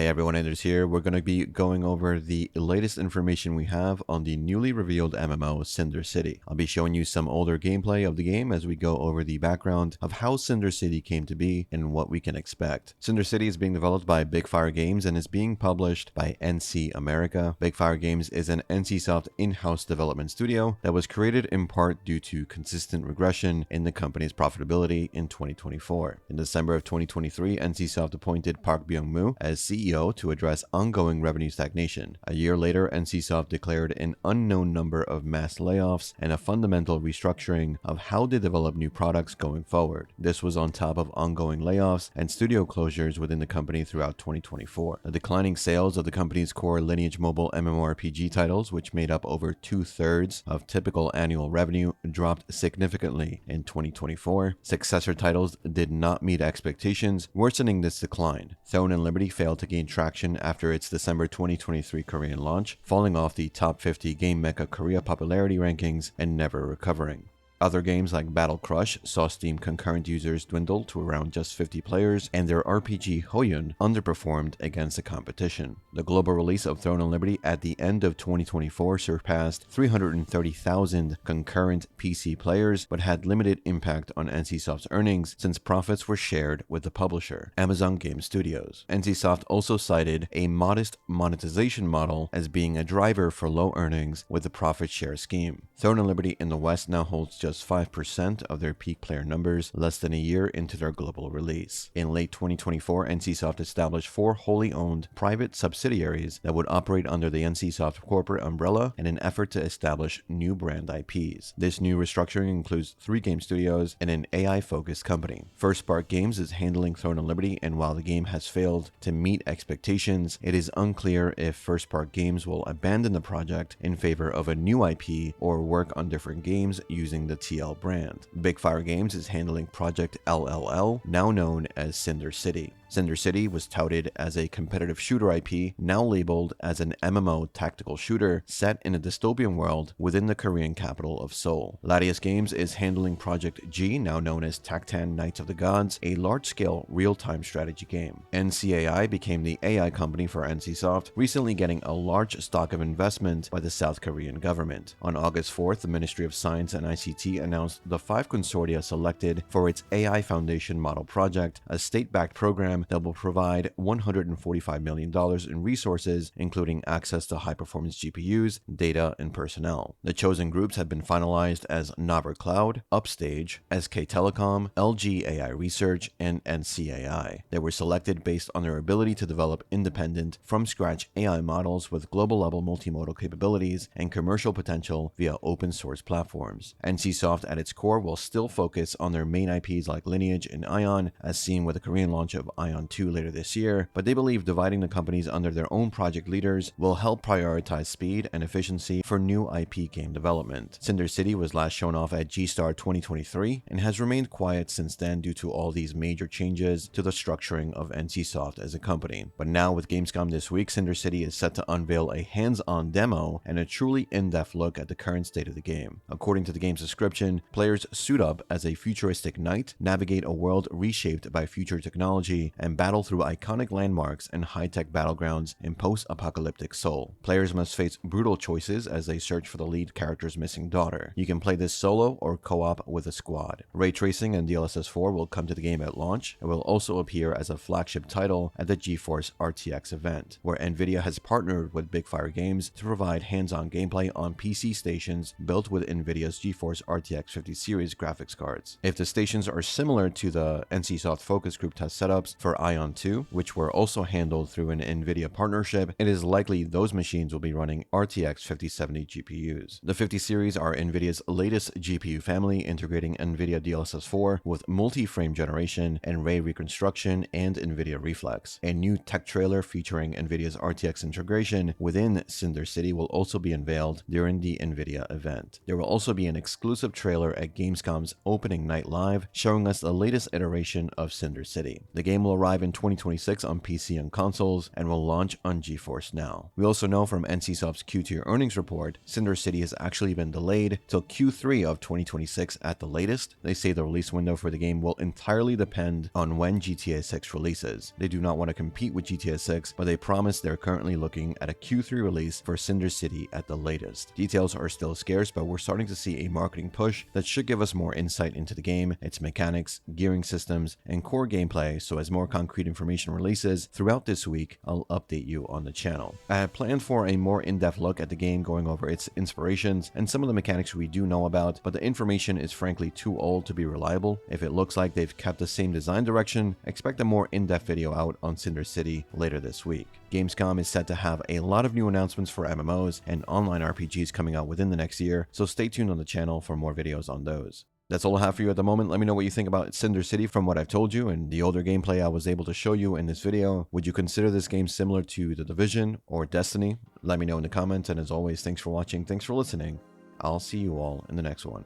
Hey everyone, Anders here. We're going to be going over the latest information we have on the newly revealed MMO Cinder City. I'll be showing you some older gameplay of the game as we go over the background of how Cinder City came to be and what we can expect. Cinder City is being developed by BigFire Games and is being published by NC America. BigFire Games is an NCSoft in-house development studio that was created in part due to consistent regression in the company's profitability in 2024. In December of 2023, NCSoft appointed Park Byung-moo as CEO to address ongoing revenue stagnation. A year later, NCSoft declared an unknown number of mass layoffs and a fundamental restructuring of how they develop new products going forward. This was on top of ongoing layoffs and studio closures within the company throughout 2024. The declining sales of the company's core Lineage mobile MMORPG titles, which made up over 2/3 of typical annual revenue, dropped significantly in 2024. Successor titles did not meet expectations, worsening this decline. Throne and Liberty failed to gain traction after its December 2023 Korean launch, falling off the top 50 Game Mecca Korea popularity rankings and never recovering. Other games like Battle Crush saw Steam concurrent users dwindle to around just 50 players, and their RPG Hoyun underperformed against the competition. The global release of Throne and Liberty at the end of 2024 surpassed 330,000 concurrent PC players, but had limited impact on NCSoft's earnings since profits were shared with the publisher, Amazon Game Studios. NCSoft also cited a modest monetization model as being a driver for low earnings with the profit share scheme. Throne and Liberty in the West now holds just 5% of their peak player numbers less than a year into their global release. In late 2024, NCSoft established 4 wholly owned private subsidiaries that would operate under the NCSoft corporate umbrella in an effort to establish new brand IPs. This new restructuring includes 3 game studios and an AI-focused company. First Spark Games is handling Throne and Liberty, and while the game has failed to meet expectations, it is unclear if First Spark Games will abandon the project in favor of a new IP or work on different games using the TL brand. BigFire Games is handling Project LLL, now known as Cinder City. Cinder City was touted as a competitive shooter IP, now labeled as an MMO tactical shooter set in a dystopian world within the Korean capital of Seoul. Latius Games is handling Project G, now known as Tactan Knights of the Gods, a large-scale real-time strategy game. NCAI became the AI company for NCSoft, recently getting a large stock of investment by the South Korean government. On August 4th, the Ministry of Science and ICT announced the 5 consortia selected for its AI Foundation Model Project, a state-backed program that will provide $145 million in resources, including access to high-performance GPUs, data, and personnel. The chosen groups have been finalized as Naver Cloud, Upstage, SK Telecom, LG AI Research, and NCAI. They were selected based on their ability to develop independent, from-scratch AI models with global-level multimodal capabilities and commercial potential via open-source platforms. NCSoft at its core will still focus on their main IPs like Lineage and Ion, as seen with the Korean launch of Ion 2 later this year, but they believe dividing the companies under their own project leaders will help prioritize speed and efficiency for new IP game development. Cinder City was last shown off at G-Star 2023 and has remained quiet since then due to all these major changes to the structuring of NCSoft as a company. But now with Gamescom this week, Cinder City is set to unveil a hands-on demo and a truly in-depth look at the current state of the game. According to the game's description, players suit up as a futuristic knight, navigate a world reshaped by future technology, and battle through iconic landmarks and high-tech battlegrounds in post-apocalyptic Seoul. Players must face brutal choices as they search for the lead character's missing daughter. You can play this solo or co-op with a squad. Ray tracing and DLSS 4 will come to the game at launch and will also appear as a flagship title at the GeForce RTX event, where NVIDIA has partnered with BigFire Games to provide hands-on gameplay on PC stations built with NVIDIA's GeForce RTX 50 series graphics cards. If the stations are similar to the NCSoft focus group test setups for Ion 2, which were also handled through an NVIDIA partnership, it is likely those machines will be running RTX 5070 GPUs. The 50 series are NVIDIA's latest GPU family, integrating NVIDIA DLSS 4 with multi-frame generation and ray reconstruction and NVIDIA Reflex. A new tech trailer featuring NVIDIA's RTX integration within Cinder City will also be unveiled during the NVIDIA event. There will also be an exclusive trailer at Gamescom's opening night live, showing us the latest iteration of Cinder City. The game will arrive in 2026 on PC and consoles, and will launch on GeForce Now. We also know from NCSoft's Q2 earnings report, Cinder City has actually been delayed till Q3 of 2026 at the latest. They say the release window for the game will entirely depend on when GTA 6 releases. They do not want to compete with GTA 6, but they promise they're currently looking at a Q3 release for Cinder City at the latest. Details are still scarce, but we're starting to see a marketing push that should give us more insight into the game, its mechanics, gearing systems, and core gameplay, so as more concrete information releases throughout this week, I'll update you on the channel. I had planned for a more in-depth look at the game, going over its inspirations and some of the mechanics we do know about, but the information is frankly too old to be reliable. If it looks like they've kept the same design direction, expect a more in-depth video out on Cinder City later this week. Gamescom is set to have a lot of new announcements for MMOs and online RPGs coming out within the next year, so stay tuned on the channel for more videos on those. That's all I have for you at the moment. Let me know what you think about Cinder City from what I've told you and the older gameplay I was able to show you in this video. Would you consider this game similar to The Division or Destiny? Let me know in the comments, and as always, thanks for watching, thanks for listening. I'll see you all in the next one.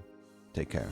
Take care.